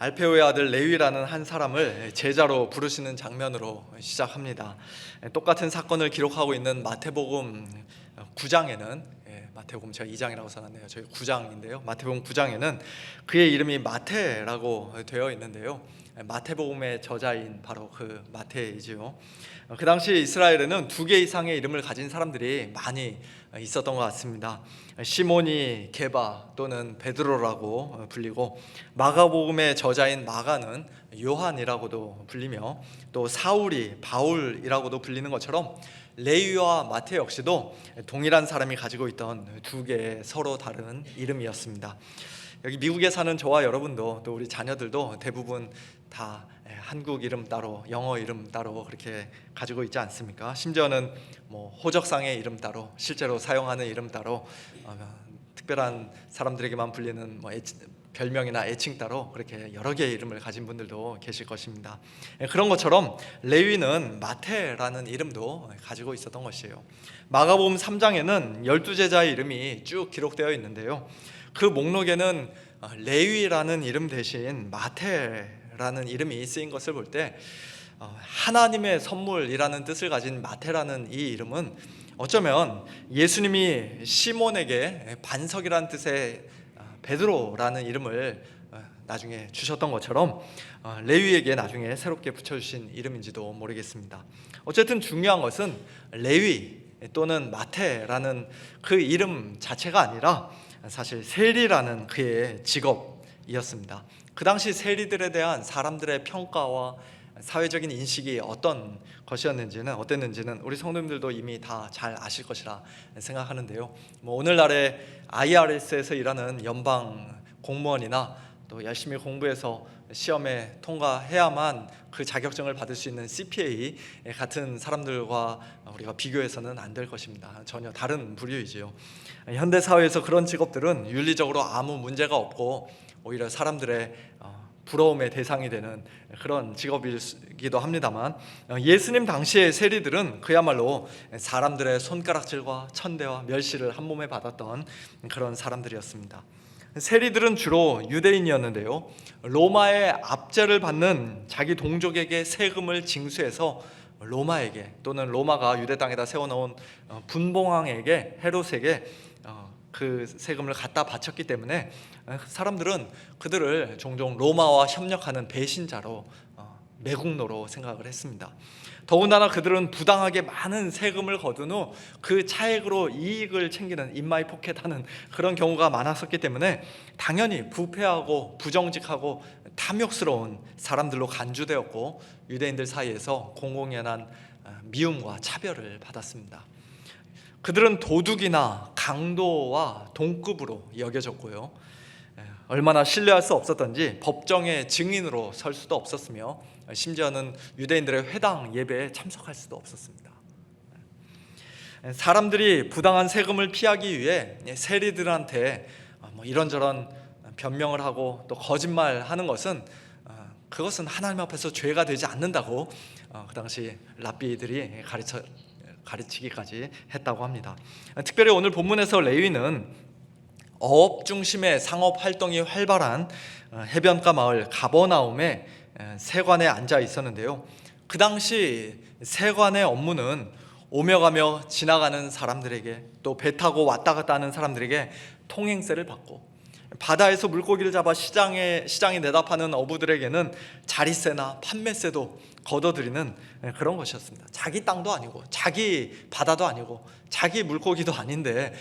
알페오의 아들 레위라는 한 사람을 제자로 부르시는 장면으로 시작합니다. 똑같은 사건을 기록하고 있는 마태복음 9장에는 마태복음 제가 2장이라고 써놨네요. 저희 9장인데요. 마태복음 9장에는 그의 이름이 마태라고 되어 있는데요. 마태복음의 저자인 바로 그 마태이지요. 그 당시 이스라엘에는 2개 이상의 이름을 가진 사람들이 많이 있었던 것 같습니다. 시몬이 게바 또는 베드로라고 불리고, 마가복음의 저자인 마가는 요한이라고도 불리며, 또 사울이 바울이라고도 불리는 것처럼 레위와 마태 역시도 동일한 사람이 가지고 있던 2개의 서로 다른 이름이었습니다. 여기 미국에 사는 저와 여러분도, 또 우리 자녀들도 대부분 다 한국 이름 따로, 영어 이름 따로 그렇게 가지고 있지 않습니까? 심지어는 호적상의 이름 따로, 실제로 사용하는 이름 따로, 특별한 사람들에게만 불리는 별명이나 애칭 따로 그렇게 여러 개의 이름을 가진 분들도 계실 것입니다. 그런 것처럼 레위는 마태라는 이름도 가지고 있었던 것이에요. 마가복음 3장에는 12제자의 이름이 쭉 기록되어 있는데요, 그 목록에는 레위라는 이름 대신 마태라는 이름이 쓰인 것을 볼 때 하나님의 선물이라는 뜻을 가진 마태라는 이 이름은 어쩌면 예수님이 시몬에게 반석이라는 뜻의 베드로라는 이름을 나중에 주셨던 것처럼 레위에게 나중에 새롭게 붙여주신 이름인지도 모르겠습니다. 어쨌든 중요한 것은 레위 또는 마태라는 그 이름 자체가 아니라 사실 세리라는 그의 직업이었습니다. 그 당시 세리들에 대한 사람들의 평가와 사회적인 인식이 어땠는지는 우리 성도님들도 이미 다 잘 아실 것이라 생각하는데요. 오늘날의 IRS에서 일하는 연방 공무원이나 또 열심히 공부해서 시험에 통과해야만 그 자격증을 받을 수 있는 CPA 같은 사람들과 우리가 비교해서는 안 될 것입니다. 전혀 다른 부류이지요. 현대 사회에서 그런 직업들은 윤리적으로 아무 문제가 없고 오히려 사람들의 부러움의 대상이 되는 그런 직업이기도 합니다만, 예수님 당시의 세리들은 그야말로 사람들의 손가락질과 천대와 멸시를 한 몸에 받았던 그런 사람들이었습니다. 세리들은 주로 유대인이었는데요, 로마의 압제를 받는 자기 동족에게 세금을 징수해서 로마에게, 또는 로마가 유대 땅에다 세워놓은 분봉왕에게, 헤롯에게 그 세금을 갖다 바쳤기 때문에 사람들은 그들을 종종 로마와 협력하는 배신자로, 매국노로 생각을 했습니다. 더군다나 그들은 부당하게 많은 세금을 거둔 후 그 차액으로 이익을 챙기는 인마이 포켓하는 그런 경우가 많았었기 때문에 당연히 부패하고 부정직하고 탐욕스러운 사람들로 간주되었고, 유대인들 사이에서 공공연한 미움과 차별을 받았습니다. 그들은 도둑이나 강도와 동급으로 여겨졌고요, 얼마나 신뢰할 수 없었던지 법정의 증인으로 설 수도 없었으며, 심지어는 유대인들의 회당 예배에 참석할 수도 없었습니다. 사람들이 부당한 세금을 피하기 위해 세리들한테 이런저런 변명을 하고 또 거짓말하는 것은, 그것은 하나님 앞에서 죄가 되지 않는다고 그 당시 랍비들이 가르치기까지 했다고 합니다. 특별히 오늘 본문에서 레위는 어업 중심의 상업 활동이 활발한 해변가 마을 가버나움에 세관에 앉아 있었는데요, 그 당시 세관의 업무는 오며 가며 지나가는 사람들에게, 또 배 타고 왔다 갔다 하는 사람들에게 통행세를 받고, 바다에서 물고기를 잡아 시장에 내다 파는 어부들에게는 자리세나 판매세도 걷어들이는 그런 것이었습니다. 자기 땅도 아니고 자기 바다도 아니고 자기 물고기도 아닌데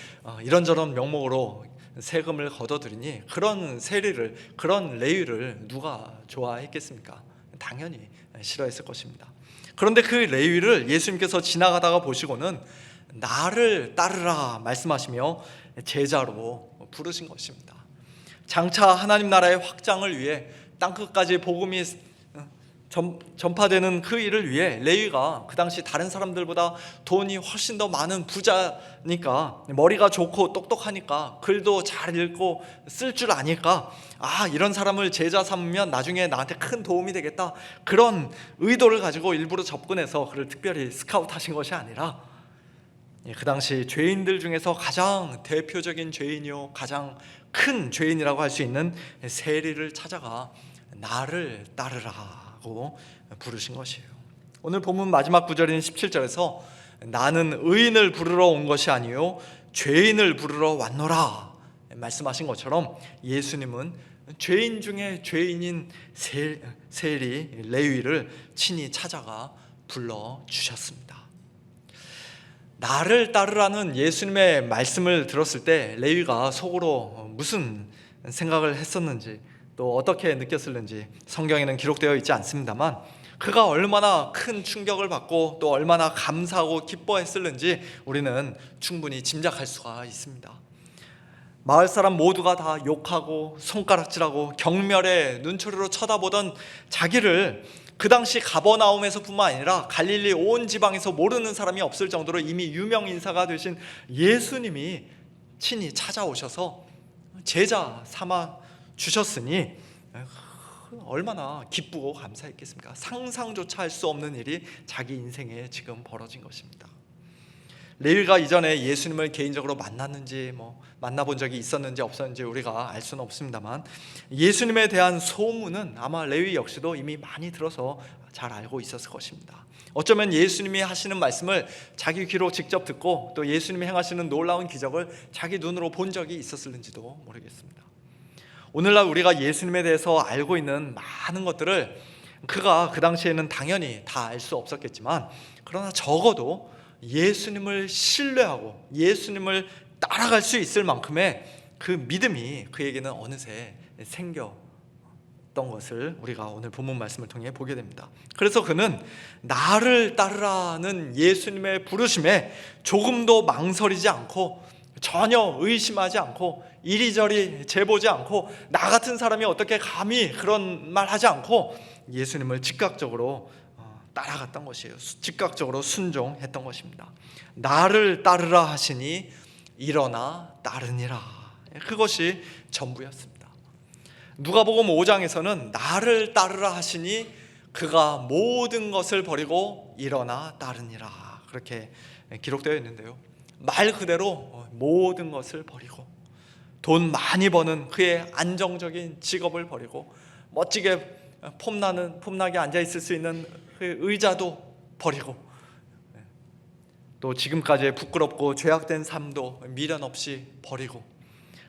이런저런 명목으로 세금을 걷어들이니 그런 세리를, 그런 레위를 누가 좋아했겠습니까? 당연히 싫어했을 것입니다. 그런데 그 레위를 예수님께서 지나가다가 보시고는 나를 따르라 말씀하시며 제자로 부르신 것입니다. 장차 하나님 나라의 확장을 위해 땅끝까지 복음이 전파되는 그 일을 위해 레위가 그 당시 다른 사람들보다 돈이 훨씬 더 많은 부자니까, 머리가 좋고 똑똑하니까, 글도 잘 읽고 쓸 줄 아니까, 이런 사람을 제자 삼으면 나중에 나한테 큰 도움이 되겠다, 그런 의도를 가지고 일부러 접근해서 그를 특별히 스카우트하신 것이 아니라, 그 당시 죄인들 중에서 가장 대표적인 죄인이요 가장 큰 죄인이라고 할 수 있는 세리를 찾아가 나를 따르라고 부르신 것이에요. 오늘 본문 마지막 구절인 17절에서 나는 의인을 부르러 온 것이 아니요 죄인을 부르러 왔노라 말씀하신 것처럼 예수님은 죄인 중에 죄인인 세리 레위를 친히 찾아가 불러주셨습니다. 나를 따르라는 예수님의 말씀을 들었을 때 레위가 속으로 무슨 생각을 했었는지 또 어떻게 느꼈을는지 성경에는 기록되어 있지 않습니다만 그가 얼마나 큰 충격을 받고 또 얼마나 감사하고 기뻐했을는지 우리는 충분히 짐작할 수가 있습니다. 마을 사람 모두가 다 욕하고 손가락질하고 경멸의 눈초리로 쳐다보던 자기를 그 당시 가버나움에서 뿐만 아니라 갈릴리 온 지방에서 모르는 사람이 없을 정도로 이미 유명 인사가 되신 예수님이 친히 찾아오셔서 제자 삼아 주셨으니 얼마나 기쁘고 감사했겠습니까? 상상조차 할 수 없는 일이 자기 인생에 지금 벌어진 것입니다. 레위가 이전에 예수님을 개인적으로 만났는지 만나본 적이 있었는지 없었는지 우리가 알 수는 없습니다만 예수님에 대한 소문은 아마 레위 역시도 이미 많이 들어서 잘 알고 있었을 것입니다. 어쩌면 예수님이 하시는 말씀을 자기 귀로 직접 듣고 또 예수님이 행하시는 놀라운 기적을 자기 눈으로 본 적이 있었을는지도 모르겠습니다. 오늘날 우리가 예수님에 대해서 알고 있는 많은 것들을 그가 그 당시에는 당연히 다 알 수 없었겠지만 그러나 적어도 예수님을 신뢰하고 예수님을 따라갈 수 있을 만큼의 그 믿음이 그에게는 어느새 생겼던 것을 우리가 오늘 본문 말씀을 통해 보게 됩니다. 그래서 그는 나를 따르라는 예수님의 부르심에 조금도 망설이지 않고 전혀 의심하지 않고 이리저리 재보지 않고 나 같은 사람이 어떻게 감히 그런 말 하지 않고 예수님을 즉각적으로 따라갔던 것이에요. 즉각적으로 순종했던 것입니다. 나를 따르라 하시니 일어나 따르니라. 그것이 전부였습니다. 누가복음 5장에서는 나를 따르라 하시니 그가 모든 것을 버리고 일어나 따르니라 그렇게 기록되어 있는데요. 말 그대로 모든 것을 버리고 돈 많이 버는 그의 안정적인 직업을 버리고 멋지게 폼나게 앉아있을 수 있는 그 의자도 버리고 또 지금까지의 부끄럽고 죄악된 삶도 미련 없이 버리고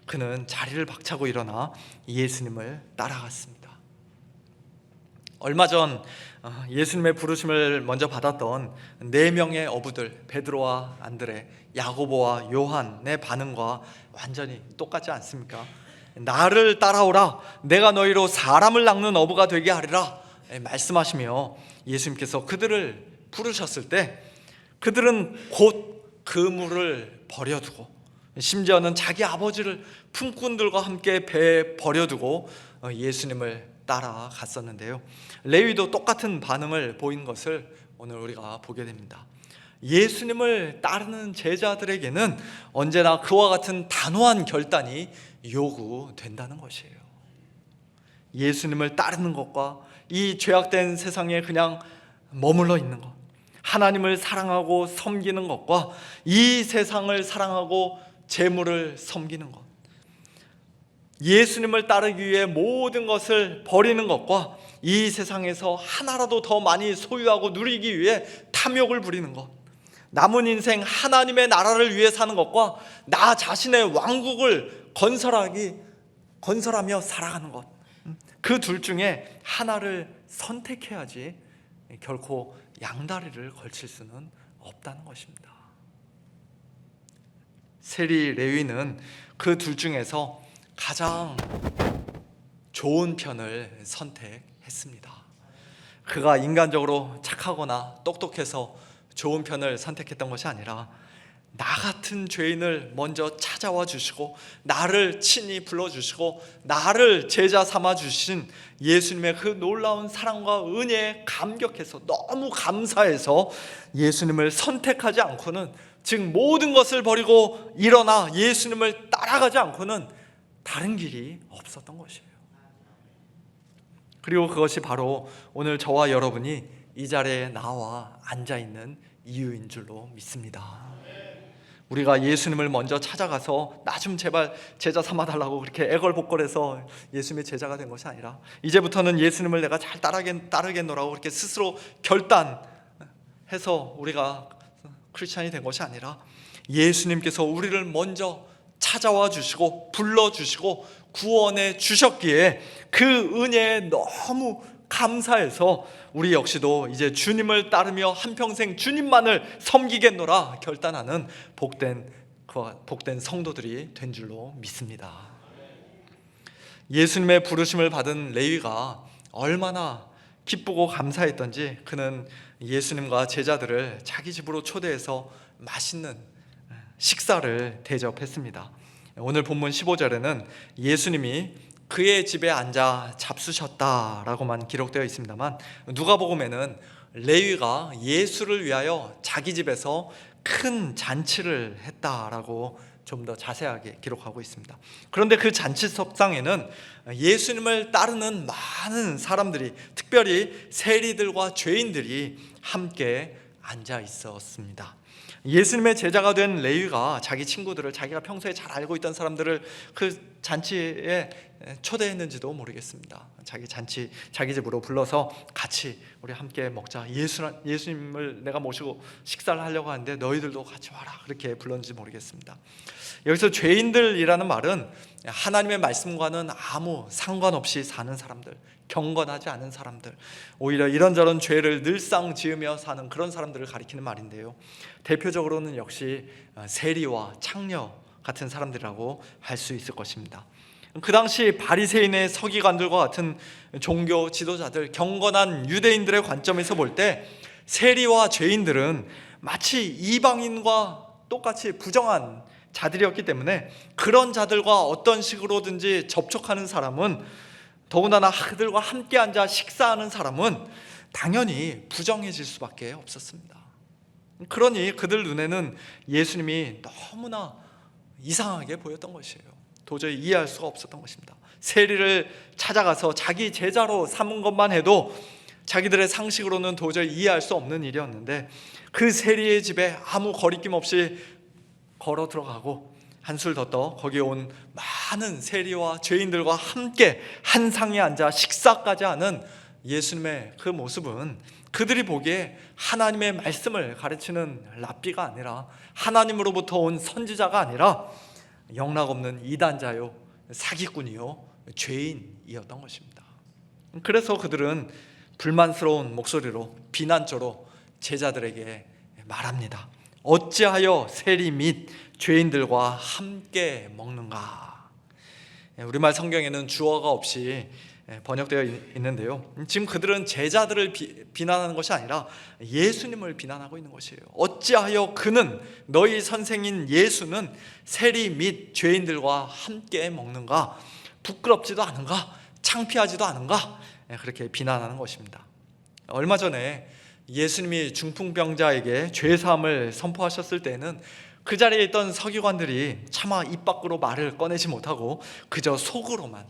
그는 자리를 박차고 일어나 예수님을 따라갔습니다. 얼마 전 예수님의 부르심을 먼저 받았던 4명의 어부들 베드로와 안드레, 야고보와 요한의 반응과 완전히 똑같지 않습니까? 나를 따라오라 내가 너희로 사람을 낚는 어부가 되게 하리라 말씀하시며 예수님께서 그들을 부르셨을 때 그들은 곧 그물을 버려두고 심지어는 자기 아버지를 품꾼들과 함께 배에 버려두고 예수님을 따라갔었는데요. 레위도 똑같은 반응을 보인 것을 오늘 우리가 보게 됩니다. 예수님을 따르는 제자들에게는 언제나 그와 같은 단호한 결단이 요구된다는 것이에요. 예수님을 따르는 것과 이 죄악된 세상에 그냥 머물러 있는 것, 하나님을 사랑하고 섬기는 것과 이 세상을 사랑하고 재물을 섬기는 것, 예수님을 따르기 위해 모든 것을 버리는 것과 이 세상에서 하나라도 더 많이 소유하고 누리기 위해 탐욕을 부리는 것, 남은 인생 하나님의 나라를 위해 사는 것과 나 자신의 왕국을 건설하며 살아가는 것, 그 둘 중에 하나를 선택해야지 결코 양다리를 걸칠 수는 없다는 것입니다. 세리 레위는 그 둘 중에서 가장 좋은 편을 선택했습니다. 그가 인간적으로 착하거나 똑똑해서 좋은 편을 선택했던 것이 아니라 나 같은 죄인을 먼저 찾아와 주시고 나를 친히 불러주시고 나를 제자 삼아 주신 예수님의 그 놀라운 사랑과 은혜에 감격해서 너무 감사해서 예수님을 선택하지 않고는, 즉 모든 것을 버리고 일어나 예수님을 따라가지 않고는 다른 길이 없었던 것이에요. 그리고 그것이 바로 오늘 저와 여러분이 이 자리에 나와 앉아있는 이유인 줄로 믿습니다. 우리가 예수님을 먼저 찾아가서 나 좀 제발 제자 삼아달라고 그렇게 애걸복걸해서 예수님의 제자가 된 것이 아니라, 이제부터는 예수님을 내가 잘 따르겠노라고 그렇게 스스로 결단해서 우리가 크리스찬이 된 것이 아니라, 예수님께서 우리를 먼저 찾아와 주시고 불러주시고 구원해 주셨기에 그 은혜에 너무 감사해서 우리 역시도 이제 주님을 따르며 한평생 주님만을 섬기겠노라 결단하는 복된 성도들이 된 줄로 믿습니다. 예수님의 부르심을 받은 레위가 얼마나 기쁘고 감사했던지 그는 예수님과 제자들을 자기 집으로 초대해서 맛있는 식사를 대접했습니다. 오늘 본문 15절에는 예수님이 그의 집에 앉아 잡수셨다라고만 기록되어 있습니다만, 누가복음에는 레위가 예수를 위하여 자기 집에서 큰 잔치를 했다라고 좀 더 자세하게 기록하고 있습니다. 그런데 그 잔치석상에는 예수님을 따르는 많은 사람들이, 특별히 세리들과 죄인들이 함께 앉아 있었습니다. 예수님의 제자가 된 레위가 자기 친구들을, 자기가 평소에 잘 알고 있던 사람들을 그 잔치에 초대했는지도 모르겠습니다. 자기 집으로 불러서 같이 우리 함께 먹자, 예수님을 내가 모시고 식사를 하려고 하는데 너희들도 같이 와라, 그렇게 불렀는지 모르겠습니다. 여기서 죄인들이라는 말은 하나님의 말씀과는 아무 상관없이 사는 사람들, 경건하지 않은 사람들, 오히려 이런저런 죄를 늘상 지으며 사는 그런 사람들을 가리키는 말인데요, 대표적으로는 역시 세리와 창녀 같은 사람들이라고 할 수 있을 것입니다. 그 당시 바리새인의 서기관들과 같은 종교 지도자들, 경건한 유대인들의 관점에서 볼 때 세리와 죄인들은 마치 이방인과 똑같이 부정한 자들이었기 때문에 그런 자들과 어떤 식으로든지 접촉하는 사람은, 더군다나 그들과 함께 앉아 식사하는 사람은 당연히 부정해질 수밖에 없었습니다. 그러니 그들 눈에는 예수님이 너무나 이상하게 보였던 것이에요. 도저히 이해할 수가 없었던 것입니다. 세리를 찾아가서 자기 제자로 삼은 것만 해도 자기들의 상식으로는 도저히 이해할 수 없는 일이었는데, 그 세리의 집에 아무 거리낌 없이 걸어 들어가고 한술 더 떠 거기에 온 많은 세리와 죄인들과 함께 한 상에 앉아 식사까지 하는 예수님의 그 모습은 그들이 보기에 하나님의 말씀을 가르치는 랍비가 아니라, 하나님으로부터 온 선지자가 아니라 영락없는 이단자요, 사기꾼이요, 죄인이었던 것입니다. 그래서 그들은 불만스러운 목소리로, 비난조로 제자들에게 말합니다. 어찌하여 세리 및 죄인들과 함께 먹는가? 우리말 성경에는 주어가 없이 번역되어 있는데요, 지금 그들은 제자들을 비난하는 것이 아니라 예수님을 비난하고 있는 것이에요. 어찌하여 그는, 너희 선생인 예수는 세리 및 죄인들과 함께 먹는가? 부끄럽지도 않은가? 창피하지도 않은가? 그렇게 비난하는 것입니다. 얼마 전에 예수님이 중풍병자에게 죄사함을 선포하셨을 때는 그 자리에 있던 서기관들이 차마 입 밖으로 말을 꺼내지 못하고 그저 속으로만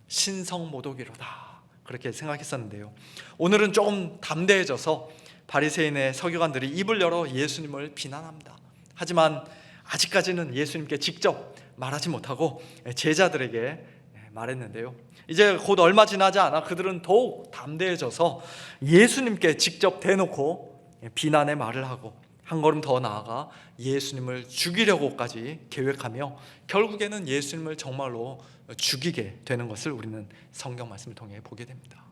신성모독이로다 그렇게 생각했었는데요, 오늘은 조금 담대해져서 바리새인의 서기관들이 입을 열어 예수님을 비난합니다. 하지만 아직까지는 예수님께 직접 말하지 못하고 제자들에게 말했는데요, 이제 곧 얼마 지나지 않아 그들은 더욱 담대해져서 예수님께 직접 대놓고 비난의 말을 하고 한 걸음 더 나아가 예수님을 죽이려고까지 계획하며 결국에는 예수님을 정말로 죽이게 되는 것을 우리는 성경 말씀을 통해 보게 됩니다.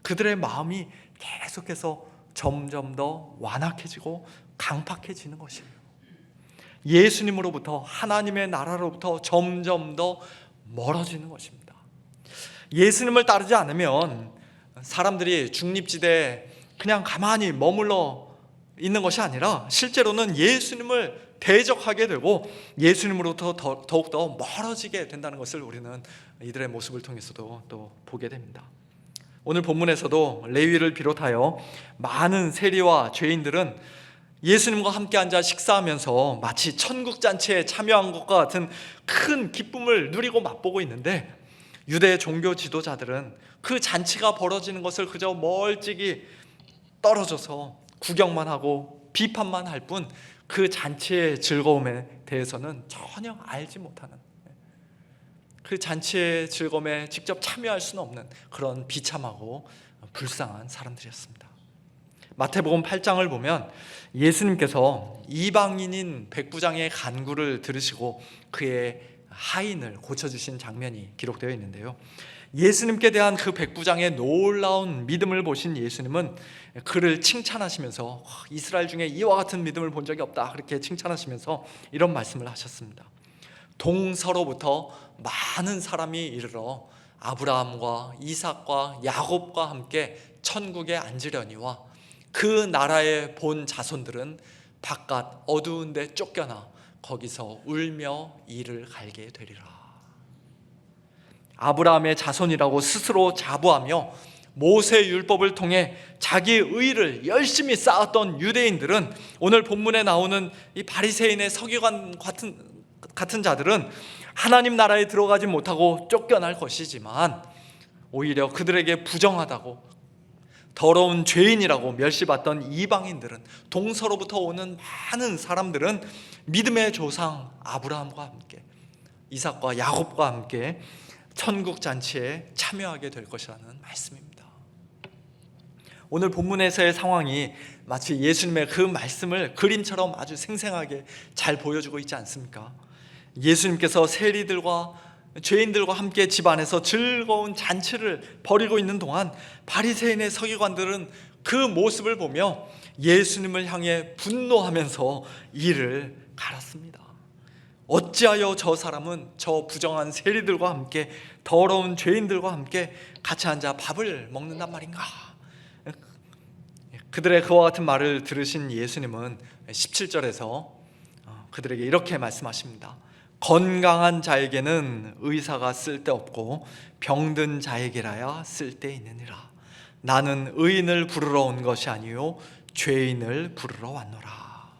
그들의 마음이 계속해서 점점 더 완악해지고 강팍해지는 것이에요. 예수님으로부터, 하나님의 나라로부터 점점 더 멀어지는 것입니다. 예수님을 따르지 않으면 사람들이 중립지대에 그냥 가만히 머물러 있는 것이 아니라 실제로는 예수님을 대적하게 되고 예수님으로부터 더욱더 멀어지게 된다는 것을 우리는 이들의 모습을 통해서도 또 보게 됩니다. 오늘 본문에서도 레위를 비롯하여 많은 세리와 죄인들은 예수님과 함께 앉아 식사하면서 마치 천국잔치에 참여한 것과 같은 큰 기쁨을 누리고 맛보고 있는데, 유대 종교 지도자들은 그 잔치가 벌어지는 것을 그저 멀찍이 떨어져서 구경만 하고 비판만 할 뿐 그 잔치의 즐거움에 대해서는 전혀 알지 못하는, 그 잔치의 즐거움에 직접 참여할 수는 없는 그런 비참하고 불쌍한 사람들이었습니다. 마태복음 8장을 보면 예수님께서 이방인인 백부장의 간구를 들으시고 그의 하인을 고쳐주신 장면이 기록되어 있는데요, 예수님께 대한 그 백부장의 놀라운 믿음을 보신 예수님은 그를 칭찬하시면서 이스라엘 중에 이와 같은 믿음을 본 적이 없다, 그렇게 칭찬하시면서 이런 말씀을 하셨습니다. 동서로부터 많은 사람이 이르러 아브라함과 이삭과 야곱과 함께 천국에 앉으려니와 그 나라의 본 자손들은 바깥 어두운 데 쫓겨나 거기서 울며 이를 갈게 되리라. 아브라함의 자손이라고 스스로 자부하며 모세 율법을 통해 자기 의를 열심히 쌓았던 유대인들은, 오늘 본문에 나오는 이 바리새인의 서기관 같은 자들은 하나님 나라에 들어가지 못하고 쫓겨날 것이지만, 오히려 그들에게 부정하다고 더러운 죄인이라고 멸시받던 이방인들은, 동서로부터 오는 많은 사람들은 믿음의 조상 아브라함과 함께 이삭과 야곱과 함께 천국 잔치에 참여하게 될 것이라는 말씀입니다. 오늘 본문에서의 상황이 마치 예수님의 그 말씀을 그림처럼 아주 생생하게 잘 보여주고 있지 않습니까? 예수님께서 세리들과 죄인들과 함께 집 안에서 즐거운 잔치를 벌이고 있는 동안 바리새인의 서기관들은 그 모습을 보며 예수님을 향해 분노하면서 이를 갈았습니다. 어찌하여 저 사람은 저 부정한 세리들과 함께 더러운 죄인들과 함께 같이 앉아 밥을 먹는단 말인가? 그들의 그와 같은 말을 들으신 예수님은 17절에서 그들에게 이렇게 말씀하십니다. 건강한 자에게는 의사가 쓸데없고 병든 자에게라야 쓸데있느니라. 나는 의인을 부르러 온 것이 아니요 죄인을 부르러 왔노라.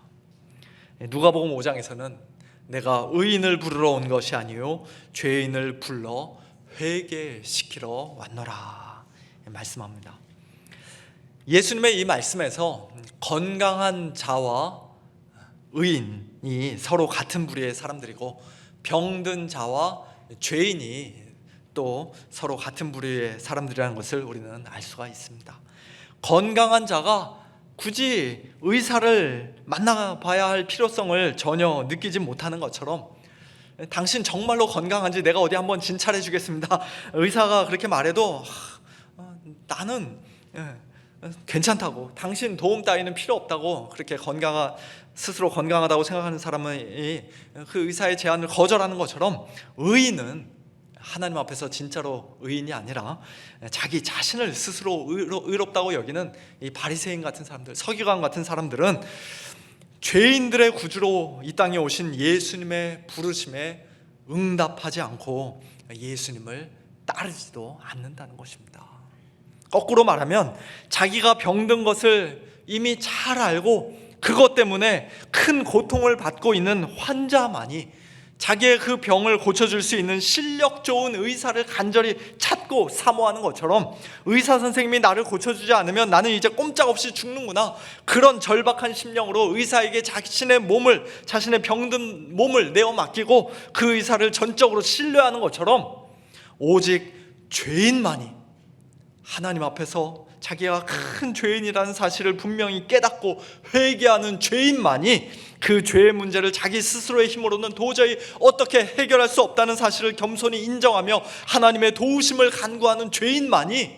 누가복음 5장에서는 내가 의인을 부르러 온 것이 아니요 죄인을 불러 회개시키러 왔노라 말씀합니다. 예수님의 이 말씀에서 건강한 자와 의인이 서로 같은 부류의 사람들이고, 병든 자와 죄인이 또 서로 같은 부류의 사람들이라는 것을 우리는 알 수가 있습니다. 건강한 자가 굳이 의사를 만나봐야 할 필요성을 전혀 느끼지 못하는 것처럼, 당신 정말로 건강한지 내가 어디 한번 진찰해 주겠습니다, 의사가 그렇게 말해도 나는 괜찮다고, 당신 도움 따위는 필요 없다고, 그렇게 스스로 건강하다고 생각하는 사람은 그 의사의 제안을 거절하는 것처럼, 의인은 하나님 앞에서 진짜로 의인이 아니라 자기 자신을 스스로 의롭다고 여기는 이 바리새인 같은 사람들, 서기관 같은 사람들은 죄인들의 구주로 이 땅에 오신 예수님의 부르심에 응답하지 않고 예수님을 따르지도 않는다는 것입니다. 거꾸로 말하면 자기가 병든 것을 이미 잘 알고 그것 때문에 큰 고통을 받고 있는 환자만이 자기의 그 병을 고쳐줄 수 있는 실력 좋은 의사를 간절히 찾고 사모하는 것처럼, 의사 선생님이 나를 고쳐주지 않으면 나는 이제 꼼짝없이 죽는구나, 그런 절박한 심령으로 의사에게 자신의 병든 몸을 내어 맡기고 그 의사를 전적으로 신뢰하는 것처럼, 오직 죄인만이 하나님 앞에서 자기가 큰 죄인이라는 사실을 분명히 깨닫고 회개하는 죄인만이 그 죄의 문제를 자기 스스로의 힘으로는 도저히 어떻게 해결할 수 없다는 사실을 겸손히 인정하며 하나님의 도우심을 간구하는 죄인만이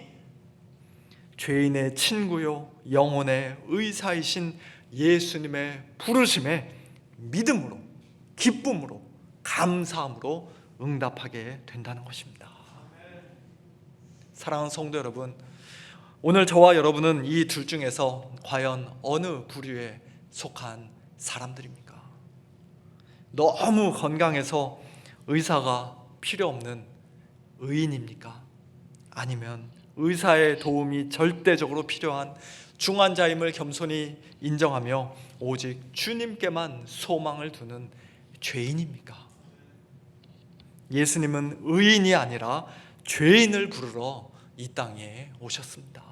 죄인의 친구요 영혼의 의사이신 예수님의 부르심에 믿음으로, 기쁨으로, 감사함으로 응답하게 된다는 것입니다. 사랑하는 성도 여러분, 오늘 저와 여러분은 이 둘 중에서 과연 어느 부류에 속한 사람들입니까? 너무 건강해서 의사가 필요 없는 의인입니까? 아니면 의사의 도움이 절대적으로 필요한 중환자임을 겸손히 인정하며 오직 주님께만 소망을 두는 죄인입니까? 예수님은 의인이 아니라 죄인을 부르러 이 땅에 오셨습니다.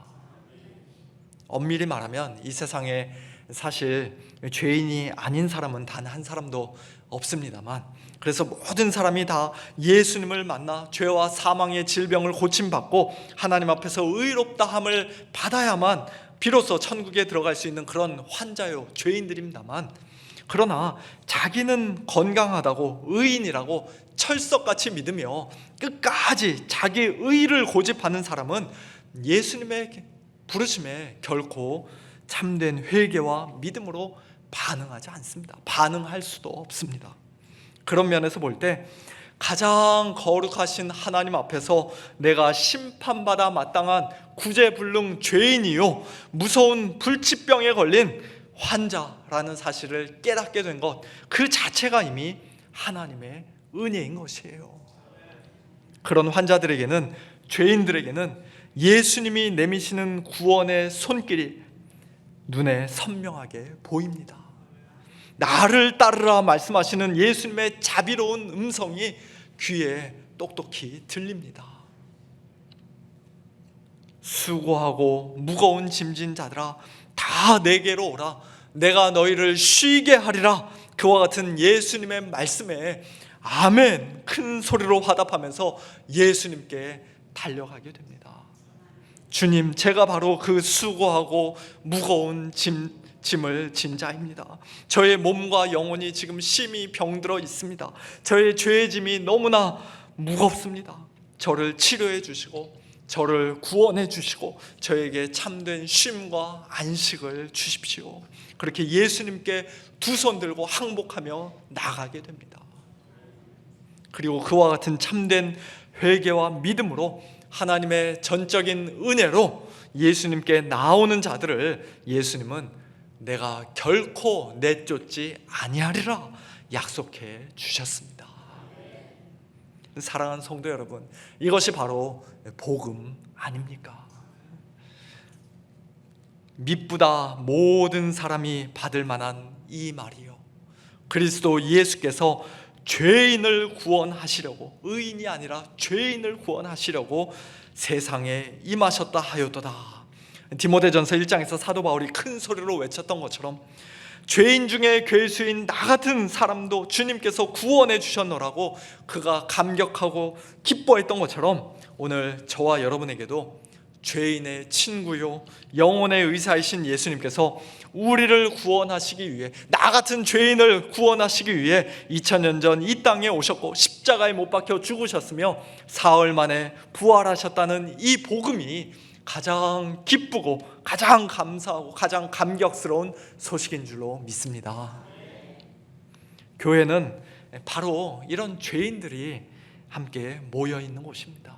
엄밀히 말하면 이 세상에 사실 죄인이 아닌 사람은 단 한 사람도 없습니다만, 그래서 모든 사람이 다 예수님을 만나 죄와 사망의 질병을 고침받고 하나님 앞에서 의롭다함을 받아야만 비로소 천국에 들어갈 수 있는 그런 환자요, 죄인들입니다만, 그러나 자기는 건강하다고 의인이라고 철석같이 믿으며 끝까지 자기 의를 고집하는 사람은 예수님의 부르심에 결코 참된 회개와 믿음으로 반응하지 않습니다. 반응할 수도 없습니다. 그런 면에서 볼 때 가장 거룩하신 하나님 앞에서 내가 심판받아 마땅한 구제불능 죄인이요 무서운 불치병에 걸린 환자라는 사실을 깨닫게 된 것, 그 자체가 이미 하나님의 은혜인 것이에요. 그런 환자들에게는, 죄인들에게는 예수님이 내미시는 구원의 손길이 눈에 선명하게 보입니다. 나를 따르라 말씀하시는 예수님의 자비로운 음성이 귀에 똑똑히 들립니다. 수고하고 무거운 짐진 자들아 다 내게로 오라, 내가 너희를 쉬게 하리라. 그와 같은 예수님의 말씀에 아멘 큰 소리로 화답하면서 예수님께 달려가게 됩니다. 주님, 제가 바로 그 수고하고 무거운 짐을 진 자입니다. 저의 몸과 영혼이 지금 심히 병들어 있습니다. 저의 죄의 짐이 너무나 무겁습니다. 저를 치료해 주시고 저를 구원해 주시고 저에게 참된 쉼과 안식을 주십시오. 그렇게 예수님께 두 손 들고 항복하며 나가게 됩니다. 그리고 그와 같은 참된 회개와 믿음으로 하나님의 전적인 은혜로 예수님께 나오는 자들을 예수님은 내가 결코 내쫓지 아니하리라 약속해 주셨습니다. 사랑하는 성도 여러분, 이것이 바로 복음 아닙니까? 미쁘다 모든 사람이 받을 만한 이 말이요, 그리스도 예수께서 죄인을 구원하시려고, 의인이 아니라 죄인을 구원하시려고 세상에 임하셨다 하였도다. 디모데전서 1장에서 사도 바울이 큰 소리로 외쳤던 것처럼 죄인 중에 괴수인 나 같은 사람도 주님께서 구원해 주셨노라고 그가 감격하고 기뻐했던 것처럼 오늘 저와 여러분에게도 죄인의 친구요 영혼의 의사이신 예수님께서 우리를 구원하시기 위해, 나 같은 죄인을 구원하시기 위해 2000년 전 이 땅에 오셨고 십자가에 못 박혀 죽으셨으며 사흘 만에 부활하셨다는 이 복음이 가장 기쁘고 가장 감사하고 가장 감격스러운 소식인 줄로 믿습니다. 교회는 바로 이런 죄인들이 함께 모여 있는 곳입니다.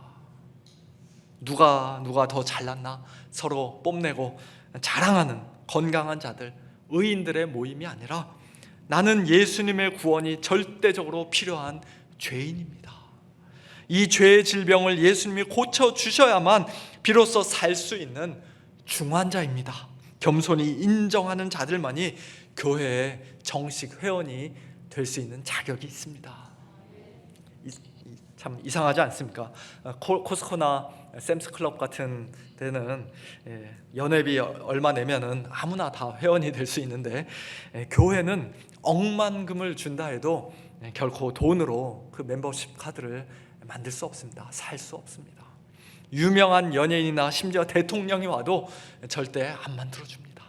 누가 더 잘났나 서로 뽐내고 자랑하는 건강한 자들, 의인들의 모임이 아니라 나는 예수님의 구원이 절대적으로 필요한 죄인입니다. 이 죄의 질병을 예수님이 고쳐주셔야만 비로소 살 수 있는 중환자입니다. 겸손히 인정하는 자들만이 교회의 정식 회원이 될 수 있는 자격이 있습니다. 참 이상하지 않습니까? 코스코나 샘스클럽 같은 데는 연회비 얼마 내면은 아무나 다 회원이 될 수 있는데, 교회는 억만금을 준다 해도 결코 돈으로 그 멤버십 카드를 만들 수 없습니다. 살 수 없습니다. 유명한 연예인이나 심지어 대통령이 와도 절대 안 만들어줍니다.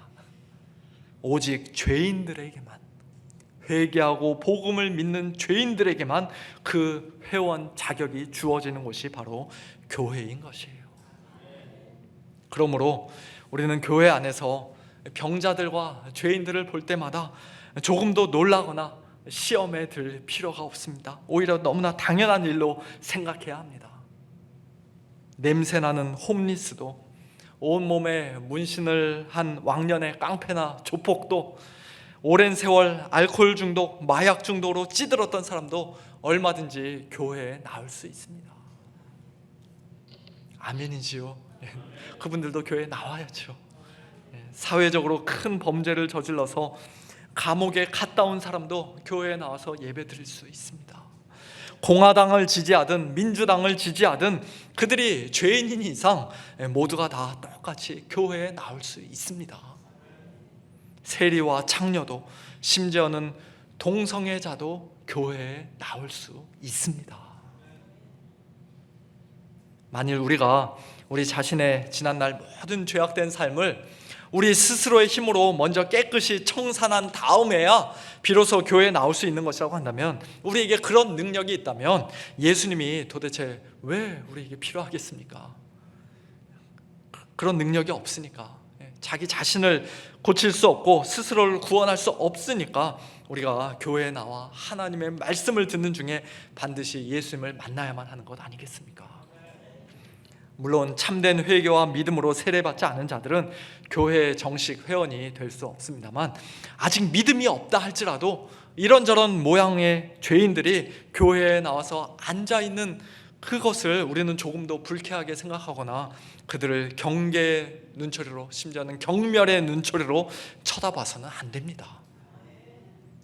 오직 죄인들에게만, 회개하고 복음을 믿는 죄인들에게만 그 회원 자격이 주어지는 곳이 바로 교회인 것이에요. 그러므로 우리는 교회 안에서 병자들과 죄인들을 볼 때마다 조금도 놀라거나 시험에 들 필요가 없습니다. 오히려 너무나 당연한 일로 생각해야 합니다. 냄새나는 홈리스도, 온몸에 문신을 한 왕년의 깡패나 조폭도, 오랜 세월 알코올 중독, 마약 중독으로 찌들었던 사람도 얼마든지 교회에 나올 수 있습니다. 아멘이지요. 그분들도 교회에 나와야죠. 사회적으로 큰 범죄를 저질러서 감옥에 갔다 온 사람도 교회에 나와서 예배 드릴 수 있습니다. 공화당을 지지하든 민주당을 지지하든 그들이 죄인인 이상 모두가 다 똑같이 교회에 나올 수 있습니다. 세리와 창녀도, 심지어는 동성애자도 교회에 나올 수 있습니다. 만일 우리가 우리 자신의 지난날 모든 죄악된 삶을 우리 스스로의 힘으로 먼저 깨끗이 청산한 다음에야 비로소 교회에 나올 수 있는 것이라고 한다면, 우리에게 그런 능력이 있다면 예수님이 도대체 왜 우리에게 필요하겠습니까? 그런 능력이 없으니까, 자기 자신을 고칠 수 없고 스스로를 구원할 수 없으니까 우리가 교회에 나와 하나님의 말씀을 듣는 중에 반드시 예수님을 만나야만 하는 것 아니겠습니까? 물론 참된 회개와 믿음으로 세례받지 않은 자들은 교회의 정식 회원이 될 수 없습니다만, 아직 믿음이 없다 할지라도 이런저런 모양의 죄인들이 교회에 나와서 앉아있는 그것을 우리는 조금도 불쾌하게 생각하거나 그들을 경계의 눈초리로, 심지어는 경멸의 눈초리로 쳐다봐서는 안 됩니다.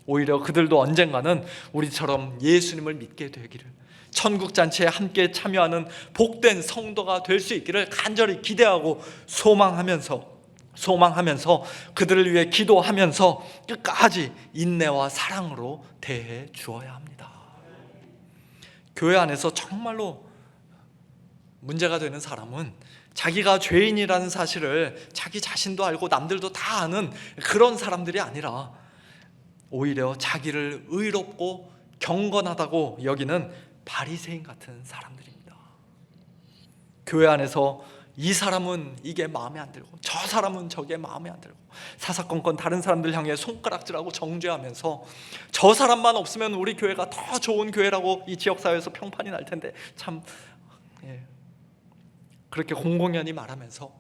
오히려 그들도 언젠가는 우리처럼 예수님을 믿게 되기를, 천국잔치에 함께 참여하는 복된 성도가 될 수 있기를 간절히 기대하고 소망하면서 그들을 위해 기도하면서 끝까지 인내와 사랑으로 대해 주어야 합니다. 교회 안에서 정말로 문제가 되는 사람은 자기가 죄인이라는 사실을 자기 자신도 알고 남들도 다 아는 그런 사람들이 아니라 오히려 자기를 의롭고 경건하다고 여기는 바리새인 같은 사람들입니다. 교회 안에서 이 사람은 이게 마음에 안 들고 저 사람은 저게 마음에 안 들고 사사건건 다른 사람들 향해 손가락질하고 정죄하면서 저 사람만 없으면 우리 교회가 더 좋은 교회라고 이 지역사회에서 평판이 날 텐데 참, 그렇게 공공연히 말하면서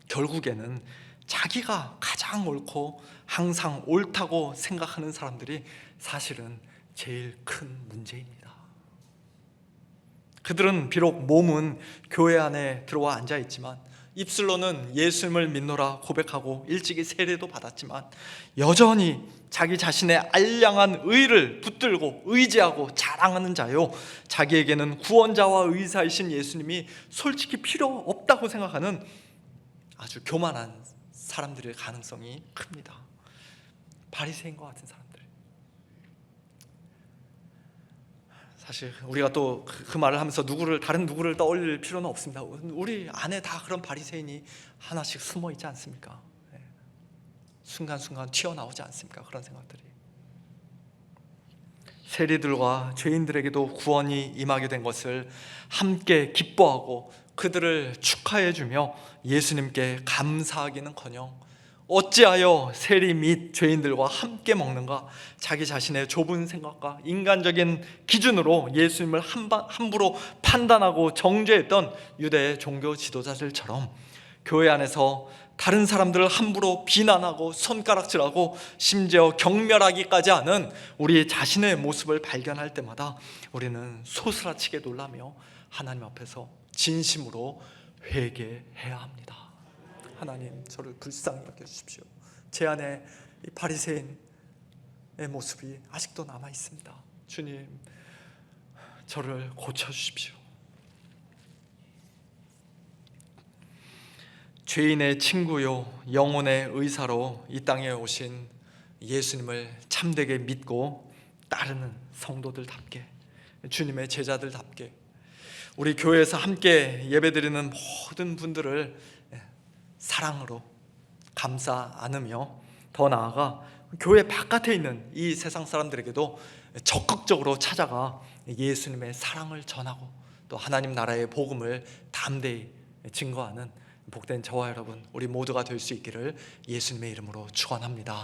결국에는 자기가 가장 옳고 항상 옳다고 생각하는 사람들이 사실은 제일 큰 문제입니다. 그들은 비록 몸은 교회 안에 들어와 앉아 있지만 입술로는 예수님을 믿노라 고백하고 일찍이 세례도 받았지만 여전히 자기 자신의 알량한 의를 붙들고 의지하고 자랑하는 자요, 자기에게는 구원자와 의사이신 예수님이 솔직히 필요 없다고 생각하는 아주 교만한 사람들의 가능성이 큽니다. 바리새인과 같은 사람들. 사실 우리가 또 그 말을 하면서 다른 누구를 떠올릴 필요는 없습니다. 우리 안에 다 그런 바리새인이 하나씩 숨어 있지 않습니까? 순간순간 튀어나오지 않습니까? 그런 생각들이. 세리들과 죄인들에게도 구원이 임하게 된 것을 함께 기뻐하고 그들을 축하해 주며 예수님께 감사하기는커녕 어찌하여 세리 및 죄인들과 함께 먹는가, 자기 자신의 좁은 생각과 인간적인 기준으로 예수님을 함부로 판단하고 정죄했던 유대의 종교 지도자들처럼 교회 안에서 다른 사람들을 함부로 비난하고 손가락질하고 심지어 경멸하기까지 하는 우리 자신의 모습을 발견할 때마다 우리는 소스라치게 놀라며 하나님 앞에서 진심으로 회개해야 합니다. 하나님, 저를 불쌍히 여겨주십시오. 제 안에 이 바리새인의 모습이 아직도 남아 있습니다. 주님, 저를 고쳐주십시오. 죄인의 친구요 영혼의 의사로 이 땅에 오신 예수님을 참되게 믿고 따르는 성도들답게, 주님의 제자들답게, 우리 교회에서 함께 예배드리는 모든 분들을 사랑으로 감싸 안으며 더 나아가 교회 바깥에 있는 이 세상 사람들에게도 적극적으로 찾아가 예수님의 사랑을 전하고 또 하나님 나라의 복음을 담대히 증거하는 복된 저와 여러분, 우리 모두가 될 수 있기를 예수님의 이름으로 축원합니다.